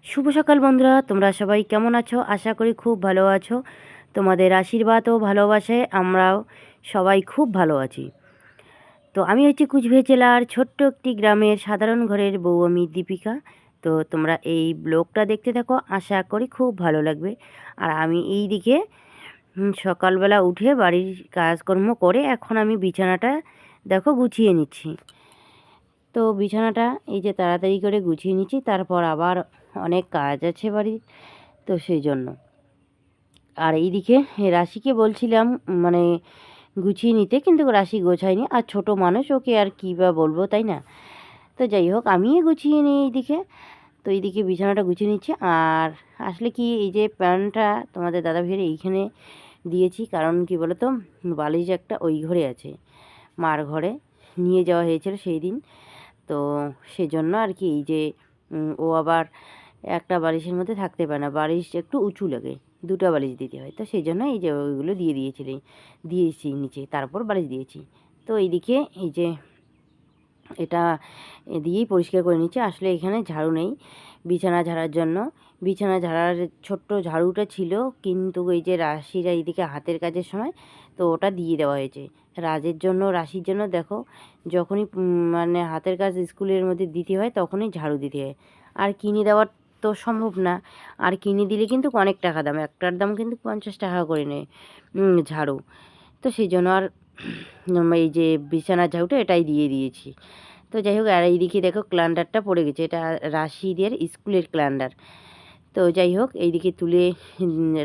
শুভ সকাল বন্ধুরা, তোমরা সবাই কেমন আছো? আশা করি খুব ভালো আছো। তোমাদের আশীর্বাদ ও ভালোবাসায় আমরাও সবাই খুব ভালো আছি। তো আমি হচ্ছি কুচবিহার জেলার ছোট্ট একটি গ্রামের সাধারণ ঘরের বউ, আমি দীপিকা। তো তোমরা এই ব্লগটা দেখতে থাকো, আশা করি খুব ভালো লাগবে। আর আমি এই দিকে সকালবেলা উঠে বাড়ির কাজকর্ম করে এখন আমি বিছানাটা দেখো গুছিয়ে নিচ্ছি। তো বিছানাটা এই যে তাড়াতাড়ি করে গুছিয়ে নিচ্ছি, তারপর আবার অনেক কাজ আছে বাড়ির, তো সেই জন্য। আর এইদিকে রাশিকে বলছিলাম মানে গুছিয়ে নিতে, কিন্তু রাশি গোছায়নি, আর ছোট মানুষ, ওকে আর কী বা বলবো, তাই না? তো যাই হোক, আমিই গুছিয়ে নিই এইদিকে। তো এইদিকে বিছানাটা গুছিয়ে নিচ্ছি। আর আসলে কি, এই যে প্যান্টটা তোমাদের দাদা ভাইয়ের এইখানে দিয়েছি, কারণ কি বলো তো, বালিশ একটা ওই ঘরে আছে, মার ঘরে নিয়ে যাওয়া হয়েছিল সেই দিন। তো সেজন্য আর কি, এই যে ও আবার একটা বালিশের মধ্যে থাকতে পারে না, বালিশ একটু উঁচু লাগে, দুটো বালিশ দিতে হয়। তো সেই জন্য এই যে ওইগুলো দিয়েছি নিচে, তারপর বালিশ দিয়েছি। তো এইদিকে এই যে এটা দিয়েই পরিষ্কার করে নিচ্ছি। আসলে এখানে ঝাড়ু নেই বিছানা ঝাড়ার জন্য। বিছানা ঝাড়ার ছোট্ট ঝাড়ুটা ছিল, কিন্তু এই যে রাশিরা এইদিকে হাতের কাজের সময় তো ওটা দিয়ে দেওয়া হয়েছে রাশির জন্য। দেখো, যখনই মানে হাতের কাজ স্কুলের মধ্যে দিতে হয় তখনই ঝাড়ু দিতে হয়, আর কিনে দেওয়ার তো সম্ভব না। আর কিনে দিলে কিন্তু অনেক টাকা দাম, একটার দাম কিন্তু 50 টাকা করে নেয় ঝাড়ু। তো সেই জন্য আর এই যে বিছানার ঝাড়ুটা এটাই দিয়ে দিয়েছি। তো যাই হোক, আর এইদিকে দেখো ক্লান্ডারটা পড়ে গেছে, এটা রাশিদের স্কুলের ক্লান্ডার। তো যাই হোক, এইদিকে তুলে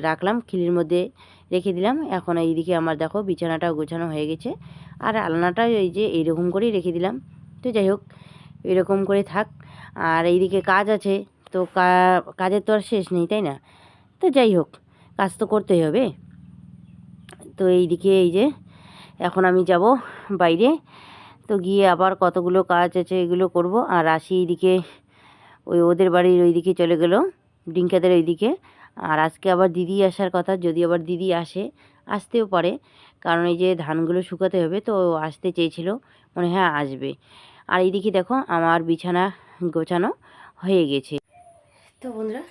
রাখলাম, খিলির মধ্যে রেখে দিলাম। এখন এইদিকে আমার দেখো বিছানাটাও গোছানো হয়ে গেছে, আর আলনাটাও এই যে এইরকম করেই রেখে দিলাম। তো যাই হোক, এরকম করে থাক। আর এইদিকে কাজ আছে, তো কাজের তো আর শেষ নেই, তাই না? তো যাই হোক, কাজ তো করতেই হবে। তো এইদিকে এই যে এখন আমি যাব বাইরে, তো গিয়ে আবার কতগুলো কাজ আছে এগুলো করব। আর রাশি এইদিকে ওদের বাড়ির ওইদিকে চলে গেল, ডিঙ্কাদের ওইদিকে। আর আজকে আবার দিদি আসার কথা, যদি আবার দিদি আসতেও পারে, কারণ এই যে ধানগুলো শুকাতে হবে, তো আসতে চেয়েছিল, মনে হয় আসবে। আর এইদিকে দেখো আমার বিছানা গোছানো হয়ে গেছে। তো বন্ধুরা,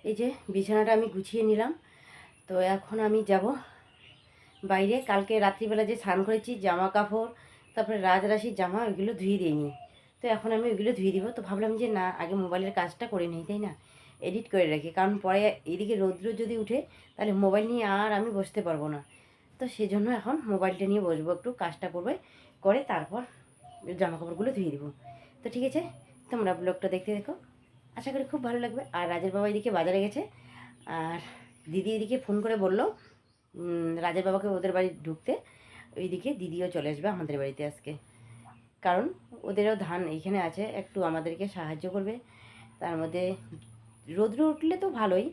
এই যে বিছানাটা আমি গুছিয়ে নিলাম। তো এখন আমি যাব বাইরে। কালকে রাত্রিবেলা যে স্নান করেছি, জামা কাপড়, তারপরে রাজরাশির জামা, ওইগুলো ধুয়ে দিইনি। তো এখন আমি ওইগুলো ধুয়ে দিব। তো ভাবলাম যে না, আগে মোবাইলের কাজটা করে নিই, তাই না? এডিট করে রাখি, কারণ পরে এদিকে রৌদ্র যদি উঠে তাহলে মোবাইল নিয়ে আর আমি বসতে পারবো না। তো সেই জন্য এখন মোবাইলটা নিয়ে বসবো, একটু কাজটা করবে, করে তারপর জামা কাপড়গুলো ধুয়ে দিব। তো ঠিক আছে, তোমরা ব্লগটা দেখতে দেখো, আশা করি খুব ভালো লাগবে। আর রাজের বাবা এদিকে বাজারে গেছে, আর দিদি এদিকে ফোন করে বললো রাজের বাবাকে ওদের বাড়ি ঢুকতে, ওইদিকে দিদিও চলে আসবে আমাদের বাড়িতে আজকে, কারণ ওদেরও ধান এইখানে আছে, একটু আমাদেরকে সাহায্য করবে। তার মধ্যে রোদ্র উঠলে তো ভালোই,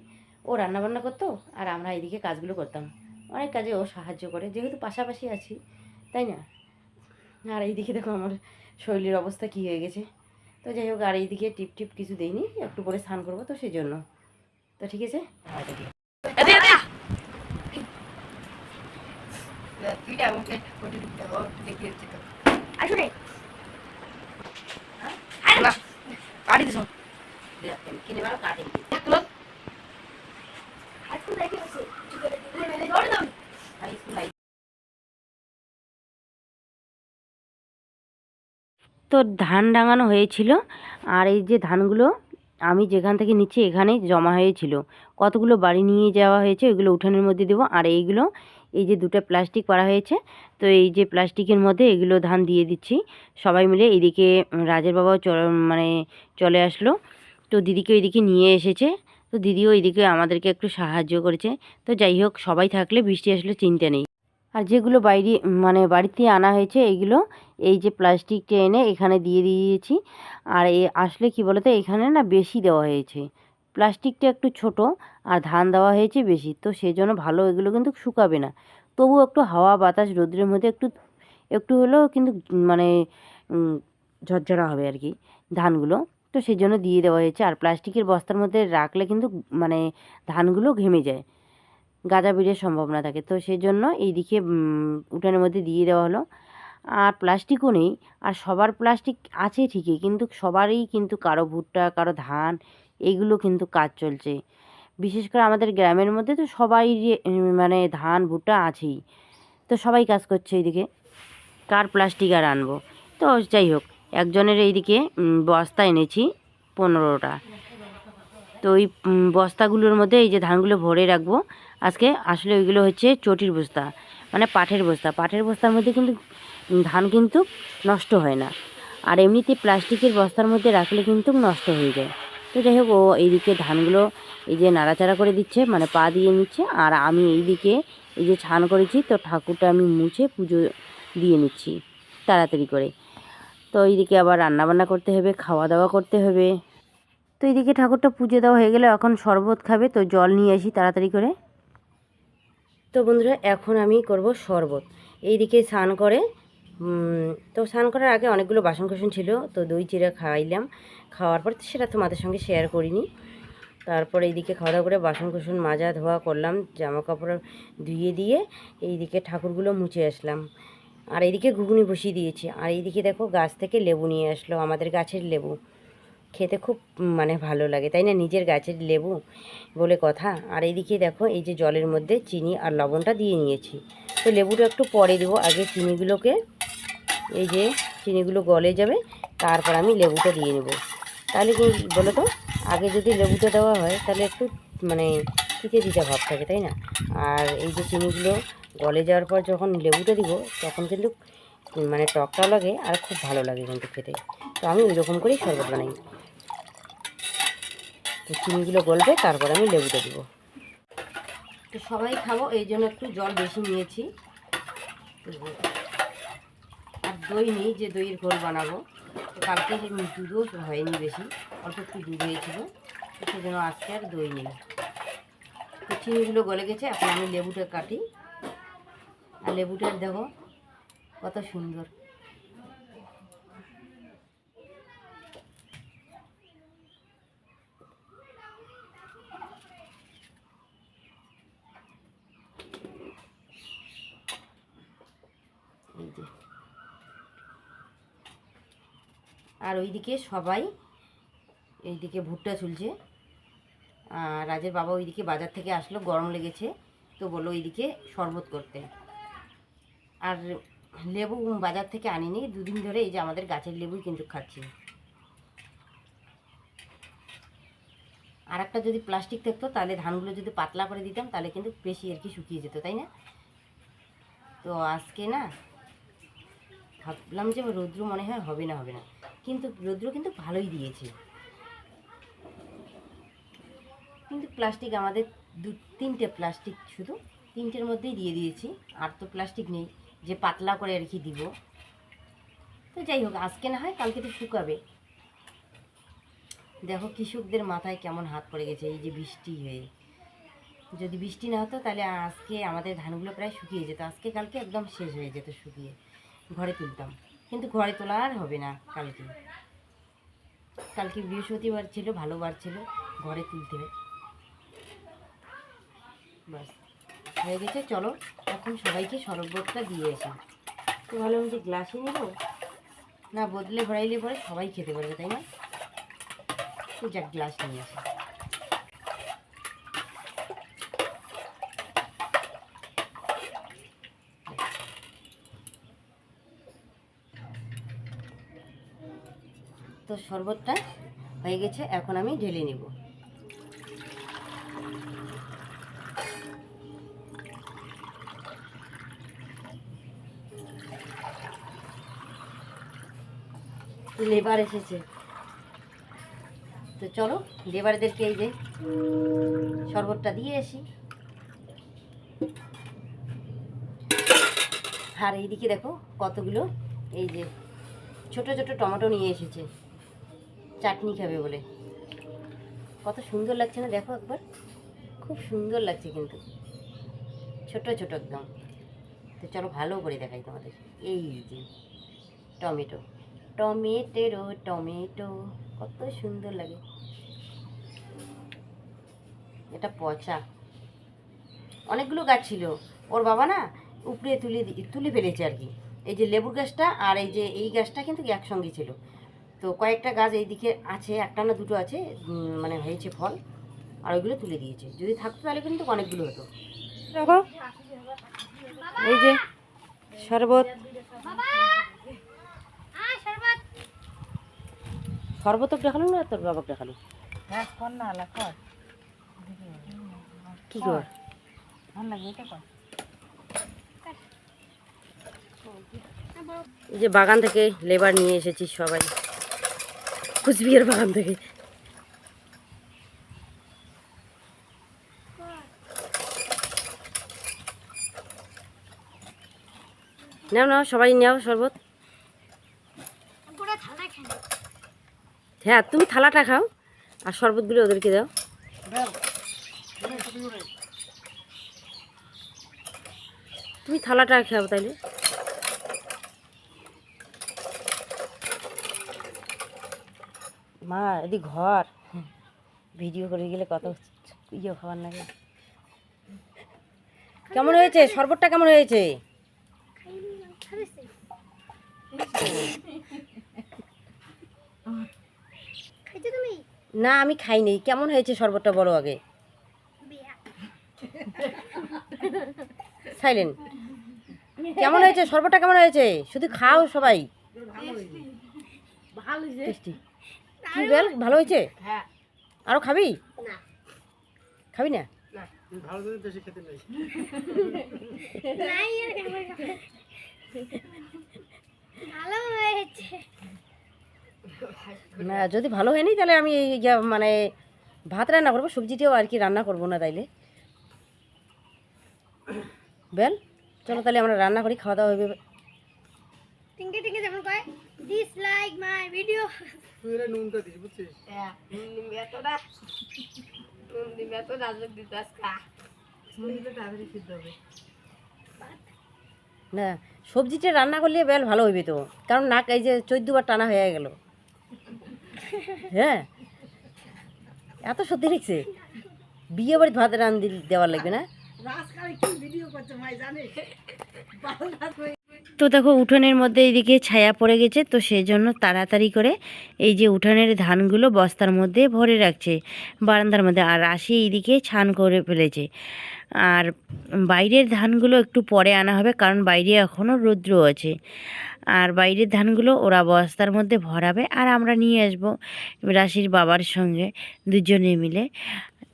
ও রান্নাবান্না করতো আর আমরা এইদিকে কাজগুলো করতাম। অনেক কাজে ও সাহায্য করে, যেহেতু পাশাপাশি আছি, তাই না? আর এইদিকে দেখো আমার শরীরের অবস্থা কী হয়ে গেছে। তো যাই হোক, আর এইদিকে টিপ টিপ কিছু দেইনি, একটু পরে স্নান করবো, তো সেই জন্য। তো ঠিক আছে, আসলে তো ধান ডাঙানো হয়েছিল, আর এই যে ধানগুলো আমি যেখান থেকে নিচ্ছি এখানেই জমা হয়েছিল, কতগুলো বাড়ি নিয়ে যাওয়া হয়েছে, ওইগুলো উঠানের মধ্যে দেবো। আর এইগুলো এই যে দুটো প্লাস্টিক করা হয়েছে, তো এই যে প্লাস্টিকের মধ্যে এগুলো ধান দিয়ে দিচ্ছি সবাই মিলে। এইদিকে রাজের বাবাও মানে চলে আসলো, তো দিদিকে ওইদিকে নিয়ে এসেছে। তো দিদিও এইদিকে আমাদেরকে একটু সাহায্য করেছে। তো যাই হোক, সবাই থাকলে বৃষ্টি আসলে চিন্তা নেই। আর যেগুলো বাইরে মানে বাড়িতে আনা হয়েছে এইগুলো এই যে প্লাস্টিকটা এনে এখানে দিয়ে দিয়েছি। আর আসলে কি বলতো, এখানে না বেশি দেওয়া হয়েছে, প্লাস্টিকটা একটু ছোট, আর ধান দেওয়া হয়েছে বেশি, তো সেই জন্য ভালো এগুলো কিন্তু শুকাবে না। তবু একটু হাওয়া বাতাস রোদ্রের মধ্যে একটু একটু হলেও কিন্তু মানে ঝরঝরা হবে আর কি ধানগুলো। তো সেই জন্য দিয়ে দেওয়া হয়েছে। আর প্লাস্টিকের বস্তার মধ্যে রাখলে কিন্তু মানে ধানগুলো ঘেমে যায়, গাজা বেরিয়ে সম্ভাবনা থাকে। তো সেই জন্য এইদিকে উঠানের মধ্যে দিয়ে দেওয়া হলো। আর প্লাস্টিকও নেই, আর সবার প্লাস্টিক আছে ঠিকই, কিন্তু সবারই কিন্তু কারো ভুট্টা, কারো ধান, এইগুলো কিন্তু কাজ চলছে। বিশেষ করে আমাদের গ্রামের মধ্যে তো সবাই মানে ধান ভুট্টা আছেই, তো সবাই কাজ করছে এইদিকে। কার প্লাস্টিক আর আনবো। তো যাই হোক, একজনের এইদিকে বস্তা এনেছি 15টা। তো ওই বস্তাগুলোর মধ্যে এই যে ধানগুলো ভরে রাখবো আজকে। আসলে ওইগুলো হচ্ছে চটির বস্তা, মানে পাটের বস্তা। পাটের বস্তার মধ্যে কিন্তু ধান কিন্তু নষ্ট হয় না, আর এমনিতে প্লাস্টিকের বস্তার মধ্যে রাখলে কিন্তু নষ্ট হয়ে যায়। তো যাই হোক, ও এইদিকে ধানগুলো এই যে নাড়াচাড়া করে দিচ্ছে, মানে পা দিয়ে নিচ্ছে, আর আমি এইদিকে এই যে ছান করেছি তো ঠাকুরটা আমি মুছে পুজো দিয়ে নিচ্ছি তাড়াতাড়ি করে। তো এইদিকে আবার রান্নাবান্না করতে হবে, খাওয়া দাওয়া করতে হবে। তো এইদিকে ঠাকুরটা পুজো দেওয়া হয়ে গেলে এখন শরবত খাবে, তো জল নিয়ে আসি তাড়াতাড়ি করে। তো বন্ধুরা, এখন আমি করব শরবত। এইদিকে স্নান করে তো স্নান করার আগে অনেকগুলো বাসন কোসন ছিল, তো দই চিড়া খাওয়াইলাম। খাওয়ার পর সেটা তোমাদের সঙ্গে শেয়ার করিনি। তারপর এইদিকে খাওয়া দাওয়া করে বাসন কোসন মাজা ধোয়া করলাম, জামা কাপড় ধুয়ে দিয়ে এইদিকে ঠাকুরগুলো মুছে আসলাম। আর এইদিকে ঘুগনি বসিয়ে দিয়েছি। আর এইদিকে দেখো, গাছ থেকে লেবু নিয়ে আসলো, আমাদের গাছের লেবু। খেতে খুব মানে ভালো লাগে, তাই না? নিজের গাছের লেবু বলে কথা। আর এইদিকে দেখো, এই যে জলের মধ্যে চিনি আর লবণটা দিয়ে নিয়েছি। তো লেবুটা একটু পরে দেবো, আগে চিনিগুলোকে, এই যে চিনিগুলো গলে যাবে, তারপর আমি লেবুটা দিয়ে নেব। তাহলে কি বলো তো, আগে যদি লেবুটা দেওয়া হয় তাহলে একটু মানে তিতে তিতে ভাব থাকে, তাই না? আর এই যে চিনিগুলো গলে যাওয়ার পর যখন লেবুটা দিব, তখন কিন্তু মানে টকটাও লাগে আর খুব ভালো লাগে কিন্তু খেতে। তো আমি ওই রকম করেই শরবত বানাই। তো চিনিগুলো গলবে, তারপর আমি লেবুটা দিব। তো সবাই খাবো এই জন্য একটু জল বেশি নিয়েছি। আর দই নেই, যে দইয়ের ঘোল বানাবো। তো কালকে দুধও হয়নি বেশি, অল্প একটু দুধ হয়েছিল, তো সেজন্য আজকে আর দই নেই। তো চিনিগুলো গলে গেছে, এখন আমি লেবুটা কাটি। আর লেবুটার দেখো কত সুন্দর। এই যে, আর ওইদিকে সবাই এইদিকে ভুট্টা ছুলছে। আর রাজের বাবা ওইদিকে বাজার থেকে আসলো, গরম লেগেছে, তো বললো ওইদিকে শরবত করতে। আর লেবু বাজার থেকে আনিনি, দুদিন ধরে এই যে আমাদের গাছের লেবুই কিন্তু খাচ্ছি। আর একটা যদি প্লাস্টিক থাকতো, তাহলে ধানগুলো যদি পাতলা করে দিতাম, তাহলে কিন্তু বেশি আর কি শুকিয়ে যেত, তাই না? তো আজকে না ভাবলাম যে রৌদ্র মনে হয় হবে না, কিন্তু রৌদ্র কিন্তু ভালোই দিয়েছে। কিন্তু প্লাস্টিক আমাদের তিনটে প্লাস্টিক, শুধু তিনটের মধ্যেই দিয়ে দিয়েছি, আর তো প্লাস্টিক নেই যে পাতলা করে আর কি দিব। তো যাই হোক, আজকে না হয় কালকে তো শুকাবে। দেখো কৃষকদের মাথায় কেমন হাত পড়ে গেছে, এই যে বৃষ্টি হয়ে। যদি বৃষ্টি না হতো তাহলে আজকে আমাদের ধানগুলো প্রায় শুকিয়ে যেত, আজকে কালকে একদম শেষ হয়ে যেত শুকিয়ে, ঘরে তুলতাম। কিন্তু ঘরে তোলা আর হবে না কালকে। কালকে বৃহস্পতিবার ছিল, ভালো বার ছিল, ঘরে তুলতে হবে। বাস হয়ে গেছে। চলো এখন সবাইকে শরবতটা দিয়ে আসি। তো ভাবলাম যে গ্লাসে নেব না, বদলে ভরাইলে পরে সবাই খেতে পারবে, তাই না? তো যাক, গ্লাস নিয়ে আসি। তো শরবতটা হয়ে গেছে, এখন আমি ঢেলে নেব। লেবার এসেছে, তো চলো লেবারদেরকে এই যে শরবতটা দিয়ে আসি। আর এইদিকে দেখো কতগুলো এই যে ছোট ছোট টমেটো নিয়ে এসেছে, চাটনি খাবে বলে। কত সুন্দর লাগছে না, দেখো একবার, খুব সুন্দর লাগছে কিন্তু, ছোট ছোট একদম। তো চলো ভালো করে দেখাই তোমাদের। এই যে টমেটো, টমেটেরো টমেটো, কত সুন্দর লাগে। এটা পচা, অনেকগুলো গাছ ছিল, ওর বাবা না উপড়ে তুলে ফেলেছে আর কি। এই যে লেবুর গাছটা আর এই যে এই গাছটা কিন্তু একসঙ্গে ছিল, তো কয়েকটা গাছ এইদিকে আছে, একটা না দুটো আছে, মানে হয়েছে ফল, আর ওইগুলো তুলে দিয়েছে। যদি থাকতো তাহলে কিন্তু অনেকগুলো হতো। দেখো এই যে শরবত, শরবত দেখালো না তোর বাবাকে দেখালো কি কর এই যে বাগান থেকে লেবার নিয়ে এসেছি সবাই, কুচবিহার বাগান থেকে। নাও নাও সবাই নাও শরবত। হ্যাঁ তুমি থালাটা খাও আর শরবতগুলো ওদেরকে দাও। তুমি থালাটা খাও তাইলে। মা এদিক ঘর ভিডিও করে গেলে কত ইয়ে খাবার লাগে। কেমন হয়েছে শরবতটা, কেমন হয়েছে? না আমি খাইনি। কেমন হয়েছে শরবতটা বলো আগে। সাইলেন্ট। কেমন হয়েছে শরবতটা, কেমন হয়েছে? শুধু খাও সবাই। টেস্টি। কি বল ভালো হয়েছে? আরো খাবি? খাবি না? না যদি ভালো হয়নি তাহলে আমি মানে ভাত রান্না করবো, সবজিটাও আর কি রান্না করবো না তাইলে। বেল চলো তাহলে আমরা রান্না করি, খাওয়া দাওয়া হবে। Dislike my video. তুই এর নুনটা দিস বুঝছিস? হ্যাঁ নুন এতটা নুন দিবে তো রাজক দিতে আসকা নুন দিলে তাড়াতাড়ি সিদ্ধ হবে। না সবজিটা রান্না করলে বেল ভালো হইবে তো, কারণ নাক এই যে 14 বার টানা হয়ে গেল। হ্যাঁ এত সত্যি লিখছে, বিয়ে বাড়ি ভাত রান দেওয়ার লাগবে না। তো দেখো উঠোনের মধ্যে এইদিকে ছায়া পড়ে গেছে, তো সেই জন্য তাড়াতাড়ি করে এই যে উঠোনের ধানগুলো বস্তার মধ্যে ভরে রাখছে বারান্দার মধ্যে, আর রাশি এইদিকে ছান করে ফেলেছে। আর বাইরের ধানগুলো একটু পরে আনা হবে, কারণ বাইরে এখনও রৌদ্র আছে। আর বাইরের ধানগুলো ওরা বস্তার মধ্যে ভরাবে আর আমরা নিয়ে আসবো রাশির বাবার সঙ্গে দুজনে মিলে।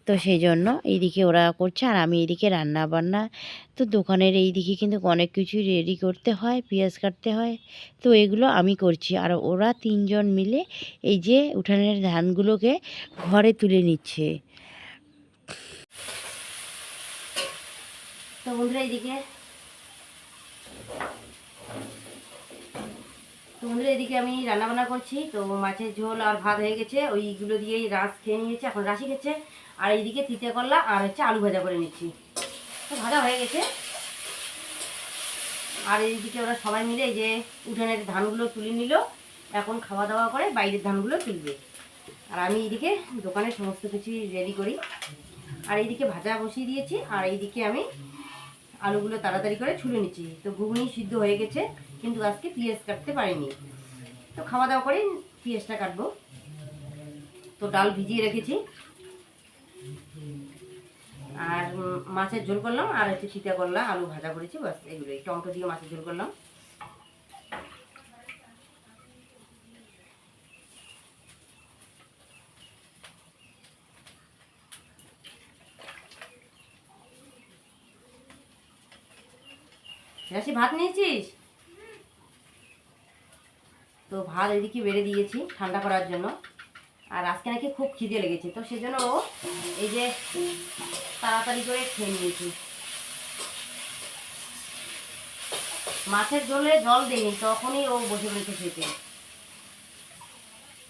তো সেই জন্য এইদিকে ওরা করছে আর আমি এইদিকে রান্না বান্না। তো দোকানের এইদিকে কিন্তু অনেক কিছুই রেডি করতে হয়, পেঁয়াজ কাটতে হয়, তো এগুলো আমি করছি। আর ওরা তিনজন মিলে এই যে উঠানের ধানগুলোকে ঘরে তুলে নিচ্ছে। তো বন্ধুরা এদিকে আমি রান্না বান্না করছি। তো মাছের ঝোল আর ভাত হয়ে গেছে, ওইগুলো দিয়েই রাস খেয়ে নিয়েছে, এখন রাশি খেচ্ছে। আর এইদিকে তিতে করলা আর হচ্ছে আলু ভাজা করে নিচ্ছি। তো ভাজা হয়ে গেছে। আর এইদিকে ওরা সবাই মিলে এই যে উঠানের ধানগুলো তুলে নিল, এখন খাওয়া দাওয়া করে বাইরের ধানগুলো তুলবে। আর আমি এইদিকে দোকানে সমস্ত কিছু রেডি করি। আর এইদিকে ভাজা বসিয়ে দিয়েছি, আর এইদিকে আমি আলুগুলো তাড়াতাড়ি করে ছুলে নিচ্ছি। তো ঘুগনি সিদ্ধ হয়ে গেছে, কিন্তু আজকে পেঁয়াজ কাটতে পারিনি। তো খাওয়া দাওয়া করে পেঁয়াজটা কাটবো। তো ডাল ভিজিয়ে রেখেছি, আর মাছের ঝোল করলাম, আর হচ্ছে চিতা করলা আলু ভাজা করেছি, বাস এগুলোই। টমেটো দিয়ে মাছের ঝোল করলাম। রাশি ভাত নিয়েছিস? তো ভাত এদিকে বেড়ে দিয়েছি ঠান্ডা করার জন্য। আর আজকে নাকি খুব খিদে লেগেছে, তো সেজন্য ও এই যে তাড়াতাড়ি করে খেয়ে নিয়েছি। মাছের ঝোলে জল দেয়নি, তখনই ও বসে বসে খেতে।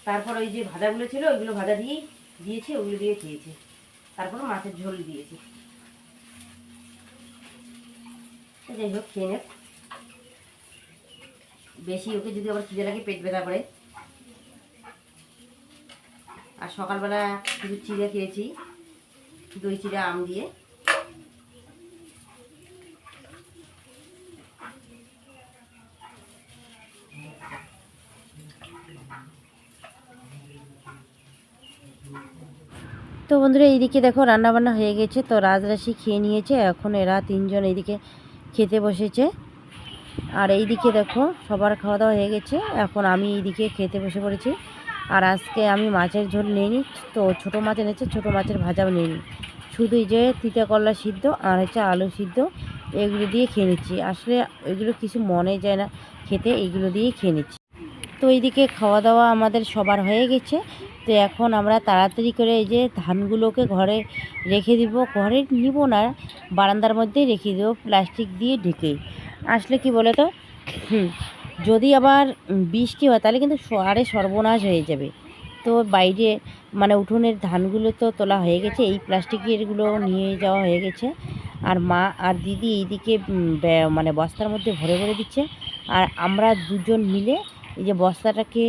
তারপর ওই যে ভাজাগুলো ছিল ওইগুলো ভাজা দিয়েছি, ওগুলো দিয়ে খেয়েছি। তারপর মাছের ঝোল দিয়েছি। যাই হোক খেয়ে নে, বেশি ওকে যদি আবার খিদে লাগে পেট ব্যথা করে। আর সকালবেলা কিছু চিড়া খেয়েছি, দই চিড়া আম দিয়ে। তো বন্ধুরা এইদিকে দেখো রান্নাবান্না হয়ে গেছে, তো রাজরাশি খেয়ে নিয়েছে, এখন এরা তিনজন এইদিকে খেতে বসেছে। আর এইদিকে দেখো সবার খাওয়া দাওয়া হয়ে গেছে, এখন আমি এইদিকে খেতে বসে পড়েছি। আর আজকে আমি মাছের ঝোল নিইনি, তো ছোটো মাছ এনেছে, ছোটো মাছের ভাজাও নিইনি, শুধু এই যে তিতা করলা সিদ্ধ আর হচ্ছে আলু সিদ্ধ এগুলো দিয়ে খেয়ে নিচ্ছি। আসলে এগুলো কিছু মনে যায় না খেতে, এইগুলো দিয়েই খেয়ে নিচ্ছি। তো এইদিকে খাওয়া দাওয়া আমাদের সবার হয়ে গেছে। তো এখন আমরা তাড়াতাড়ি করে এই যে ধানগুলোকে ঘরে রেখে দিব, ঘরে নিব না, বারান্দার মধ্যেই রেখে দেবো প্লাস্টিক দিয়ে ঢেকে। আসলে কি বলে তো, যদি আবার বৃষ্টি হয় তাহলে কিন্তু আরে সর্বনাশ হয়ে যাবে। তো বাইরে মানে উঠোনের ধানগুলো তো তোলা হয়ে গেছে, এই প্লাস্টিকেরগুলো নিয়ে যাওয়া হয়ে গেছে। আর মা আর দিদি এইদিকে মানে বস্তার মধ্যে ভরে ভরে দিচ্ছে, আর আমরা দুজন মিলে এই যে বস্তাটাকে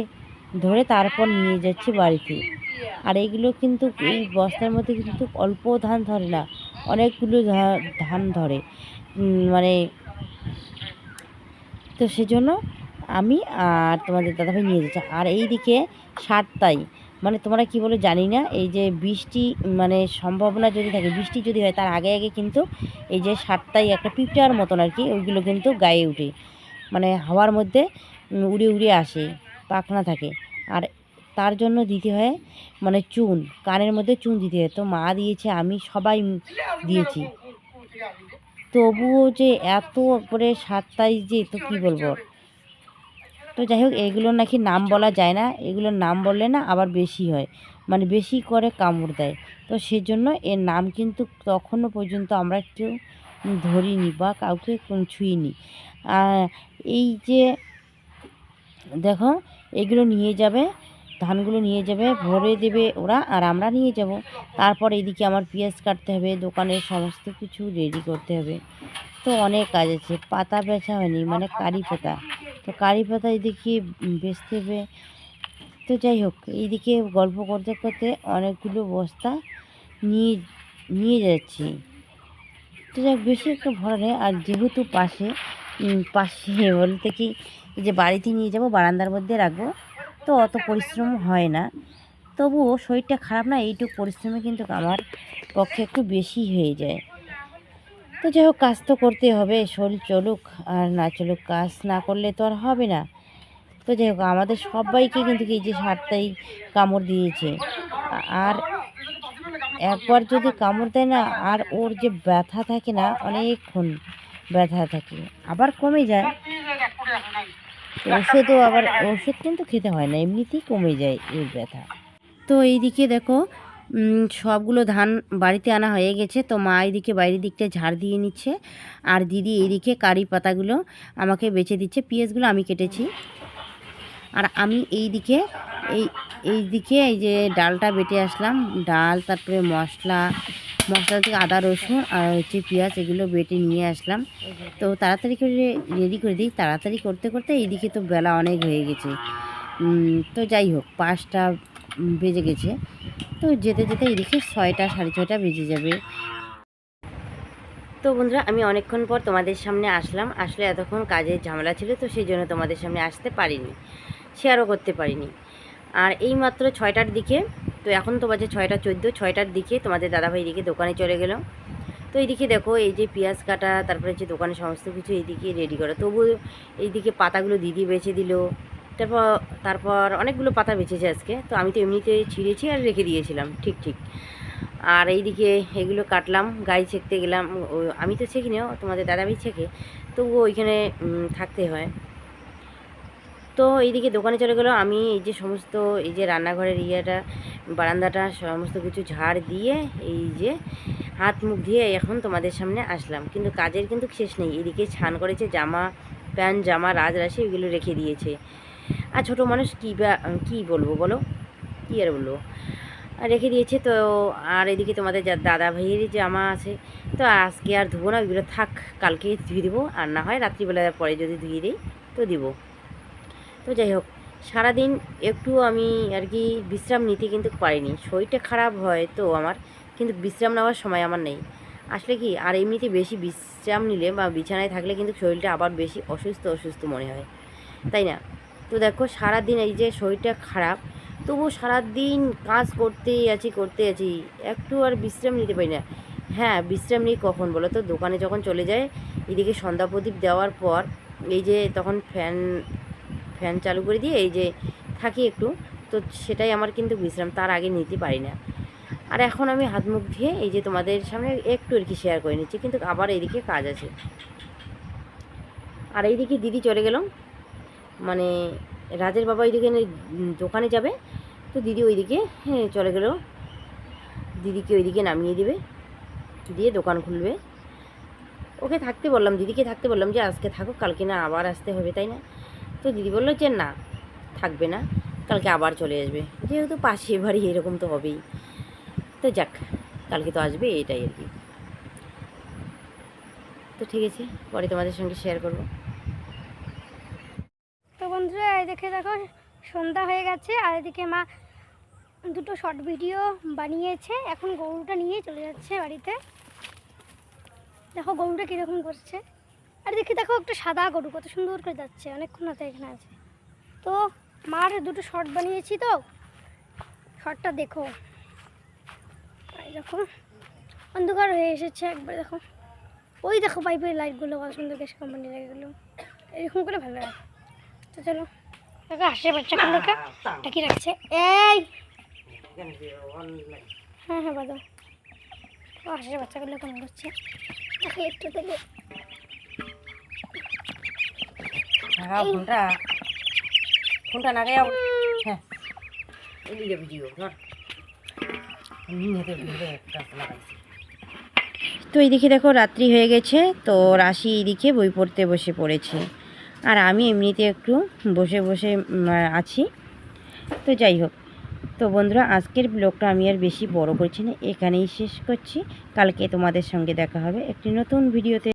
ধরে তারপর নিয়ে যাচ্ছি বাড়িতে। আর এইগুলো কিন্তু এই বস্তার মধ্যে কিন্তু অল্প ধান ধরে না, অনেকগুলো ধান ধরে, মানে তো সেজন্য আমি আর তোমাদের দাদাভাই নিয়ে যাচ্ছি। আর এইদিকে সারতাই, মানে তোমরা কি বলো জানি না, এই যে বৃষ্টি মানে সম্ভাবনা যদি থাকে, বৃষ্টি যদি হয় তার আগে আগে কিন্তু এই যে সারতাই একটা পিঁপড়ার মতন আর কি, ওইগুলো কিন্তু গায়ে উঠে, মানে হাওয়ার মধ্যে উড়ে উড়ে আসে, পাখনা থাকে। আর তার জন্য দিতে হয় মানে চুন, কানের মধ্যে চুন দিতে হয়। তো মা দিয়েছে, আমি সবাই দিয়েছি, তবুও যে এত করে সারতাই যে তো কী বলবো। তো যাই হোক, এগুলোর নাকি নাম বলা যায় না, এগুলোর নাম বললে না আবার বেশি হয়, মানে বেশি করে কামড় দেয়। তো সেজন্য এর নাম কিন্তু তখনও পর্যন্ত আমরা কেউ ধরিনি বা কাউকে ছুঁইনি। এই যে দেখো এগুলো নিয়ে যাবে, ধানগুলো নিয়ে যাবে, ভরে দেবে ওরা, আর আমরা নিয়ে যাব। তারপর এদিকে আমার পেঁয়াজ কাটতে হবে, দোকানের সমস্ত কিছু রেডি করতে হবে। তো অনেক কাজ আছে, পাতা বেচা হয়নি, মানে কারি পাতা, তো কারি পাতা এদিকে বেচতে হবে। তো যাই হোক, এইদিকে গল্প করতে করতে অনেকগুলো বস্তা নিয়ে নিয়ে যাচ্ছি। তো যাই হোক, বেশি একটা ভরা নেই। আর যেহেতু পাশে পাশে বলতে কি, এই যে বাড়িতে নিয়ে যাব বারান্দার মধ্যে রাখবো, তো অত পরিশ্রম হয় না। তবুও শরীরটা খারাপ না, এইটুকু পরিশ্রমে কিন্তু আমার পক্ষে একটু বেশি হয়ে যায়। তো যাই হোক, কাজ তো করতে হবে, শরীর চলুক আর না চলুক, কাজ না করলে তো আর হবে না। তো যাই হোক, আমাদের সবাইকে কিন্তু এই যে সারটাই কামড় দিয়েছে। আর একবার যদি কামড় দেয় না, আর ওর যে ব্যথা থাকে না, অনেকক্ষণ ব্যথা থাকে, আবার কমে যায়। তো ওষুধও আবার, ওষুধ কিন্তু খেতে হয় না, এমনিতেই কমে যায় এর ব্যথা। তো এইদিকে দেখো সবগুলো ধান বাড়িতে আনা হয়ে গেছে। তো মা এইদিকে বাইরের দিকটা ঝাড় দিয়ে নিচ্ছে, আর দিদি এইদিকে কারি পাতাগুলো আমাকে বেছে দিচ্ছে, পেঁয়াজগুলো আমি কেটেছি। আর আমি এইদিকে এইদিকে এই যে ডালটা বেটে আসলাম, ডাল, তারপরে মশলা থেকে আদা রসুন আর হচ্ছে পেঁয়াজ, এগুলো বেটে নিয়ে আসলাম। তো তাড়াতাড়ি করে রেডি করে দিই, তাড়াতাড়ি করতে করতে এইদিকে তো বেলা অনেক হয়ে গেছে। তো যাই হোক, 5টা বেজে গেছে। তো যেতে যেতে এদিকে 6টা, 6:30 বেজে যাবে। তো বন্ধুরা, আমি অনেকক্ষণ পর তোমাদের সামনে আসলাম। আসলে এতক্ষণ কাজের ঝামেলা ছিল, তো সেই জন্য তোমাদের সামনে আসতে পারিনি, শেয়ারও করতে পারিনি। আর এই মাত্র 6টার দিকে, তো এখন তো বাজে 6:14, 6টার দিকে তোমাদের দাদাভাই এদিকে দোকানে চলে গেল। তো এইদিকে দেখো, এই যে পেঁয়াজ কাটা, তারপরে যে দোকানে সমস্ত কিছু এইদিকে রেডি করা, তবু এইদিকে পাতাগুলো দিদি বেছে দিল। তারপর তারপর অনেকগুলো পাতা বেঁচেছে আজকে, তো আমি তো এমনিতে ছিঁড়েছি আর রেখে দিয়েছিলাম ঠিক। আর এইদিকে এগুলো কাটলাম, গায়ে ছেঁকতে গেলাম। আমি তো ছেঁকি না, তোমাদের দাদাভাই ছেঁকে, তবুও ওইখানে থাকতে হয়। তো এইদিকে দোকানে চলে গেলো। আমি এই যে সমস্ত এই যে রান্নাঘরের বারান্দাটা সমস্ত কিছু ঝাড় দিয়ে এই যে হাত মুখ দিয়ে এখন তোমাদের সামনে আসলাম। কিন্তু কাজের কিন্তু শেষ নেই, এদিকে ছান করেছে, প্যান্ট জামা রাজরাশি এগুলো রেখে দিয়েছে। আর ছোটো মানুষ কী বলবো বলো, কী আর বলবো, রেখে দিয়েছে। তো আর এদিকে তোমাদের দাদা ভাইয়ের জামা আছে, তো আজকে আর ধুবো না, ওইগুলো থাক, কালকে ধুয়ে দেবো, আর না হয় রাত্রিবেলার পরে যদি ধুয়ে দিই তো দিব। তো যাই হোক, সারাদিন একটু আমি আর কি বিশ্রাম নিতে কিন্তু পারিনি, শরীরটা খারাপ হয় তো আমার, কিন্তু বিশ্রাম নেওয়ার সময় আমার নেই। আসলে কি, আর এমনিতে বেশি বিশ্রাম নিলে বা বিছানায় থাকলে কিন্তু শরীরটা আবার বেশি অসুস্থ মনে হয়, তাই না? তো দেখো, সারাদিন এই যে শরীরটা খারাপ, তবু সারাদিন কাজ করতেই আছি, একটু আর বিশ্রাম নিতে পারি না। হ্যাঁ, বিশ্রাম নিই কখন বলো তো? দোকানে যখন চলে যায়, এদিকে সন্ধ্যা প্রদীপ দেওয়ার পর এই যে তখন ফ্যান চালু করে দিয়ে এই যে থাকি একটু, তো সেটাই আমার কিন্তু বিশ্রাম, তার আগে নিতে পারি না। আর এখন আমি হাত মুখ ধুয়ে এই যে তোমাদের সামনে একটু আর কি শেয়ার করে নিচ্ছি, কিন্তু আবার এইদিকে কাজ আছে। আর এইদিকে দিদি চলে গেল, মানে রাজের বাবা ওইদিকে দোকানে যাবে, তো দিদি ওইদিকে চলে গেল, দিদিকে ওইদিকে নামিয়ে দেবে, দিয়ে দোকান খুলবে। ওকে থাকতে বললাম, দিদিকে থাকতে বললাম যে আজকে থাকুক, কালকে না আবার আসতে হবে, তাই না? তো দিদি বললো যে না, থাকবে না, কালকে আবার চলে আসবে, যেহেতু পাশে বাড়ি এরকম তো হবেই। তো যাক, কালকে তো আসবে, এটাই আর কি। তো ঠিক আছে, পরে তোমাদের সঙ্গে শেয়ার করবো। তো বন্ধুরা এই দেখো সন্ধ্যা হয়ে গেছে, আর এদিকে মা দুটো শর্ট ভিডিও বানিয়েছে, এখন গরুটা নিয়ে চলে যাচ্ছে বাড়িতে। দেখো গরুটা কীরকম করছে, আর দেখো একটা সাদা গরু কত সুন্দর করে যাচ্ছে, অনেকক্ষণ হতে এখানে আছে। তো মার দুটো শর্ট বানিয়েছি, তো শর্টটা দেখো। এই দেখো অন্ধকার হয়ে এসেছে একবার, দেখো ওই দেখো পাইপের লাইটগুলো কত সুন্দর, গ্যাস কোম্পানির লাইটগুলো এরকম করে ভালো লাগে। তো চলো দেখো হাসির বাচ্চাগুলোকে ডাকি রাখছে, এই হ্যাঁ হ্যাঁ বাদো, হাসির বাচ্চাগুলো কেমন করছে দেখো একটু থেকে। ফোনটা না গেও, হ্যাঁ এই ভিডিও ধর তো এইদিকে দেখো রাত্রি হয়ে গেছে, তো রাশি এইদিকে বই পড়তে বসে পড়েছে, আর আমি এমনিতে একটু বসে বসে আছি। তো যাই হোক, তো বন্ধুরা আজকের ব্লগটা আমি আর বেশি বড় করছি না, এখানেই শেষ করছি। কালকে তোমাদের সঙ্গে দেখা হবে একটি নতুন ভিডিওতে।